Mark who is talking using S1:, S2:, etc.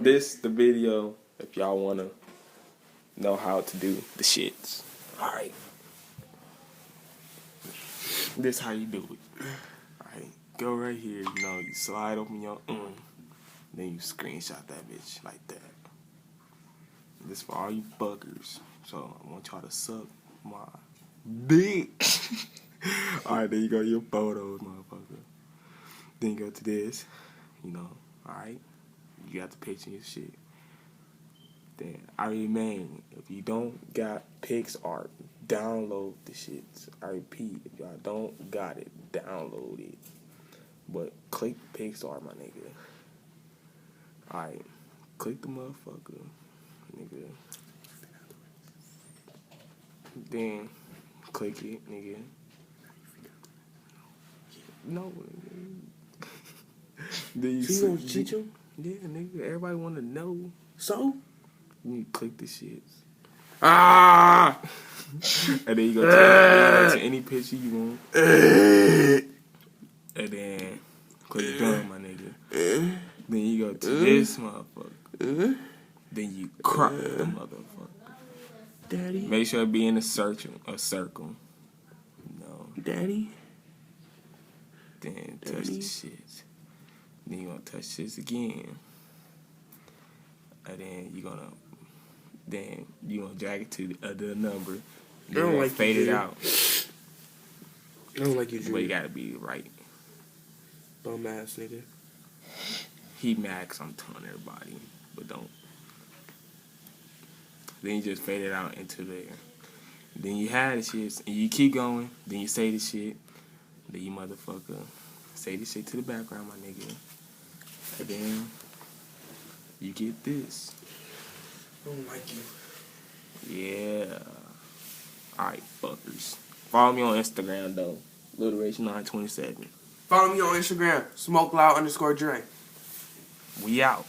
S1: this the video if y'all wanna know how to do the shits. Alright. This how you do it. Alright. Go right here, you slide open your then you screenshot that bitch like that. This for all you fuckers. So I want y'all to suck my dick. Alright, then you go to your photos, motherfucker. Then you go to this, alright. You got the picture and shit. Then I remain. If you don't got PixArt, download the shits. I repeat, if y'all don't got it, download it. But click PixArt, my nigga. Alright, click the motherfucker, nigga. Then click it, nigga. No, nigga. Then
S2: So you gonna cheat you?
S1: Yeah, nigga. Everybody wanna know.
S2: So?
S1: You click the shits. Ah! And then you go to any picture you want. And then click done, my nigga. Then you go to this motherfucker. Then you crop the motherfucker.
S2: Daddy?
S1: Make sure it be in a circle.
S2: Daddy?
S1: Then touch the shit. Then you gonna touch this again. And then you gonna drag it to the number. Then
S2: I don't like
S1: fade it out.
S2: I don't like you, Drew.
S1: But you gotta be right.
S2: Bum ass nigga.
S1: He max, I'm telling everybody, but don't. Then you just fade it out into there. Then you have the shit, and you keep going. Then you say the shit. Then you motherfucker say the shit to the background, my nigga. And then you get this.
S2: I don't like you.
S1: Yeah. Alright, fuckers. Follow me on Instagram, though. LittleRich927.
S2: Follow me on Instagram, SmokeLoud_Dre.
S1: We out.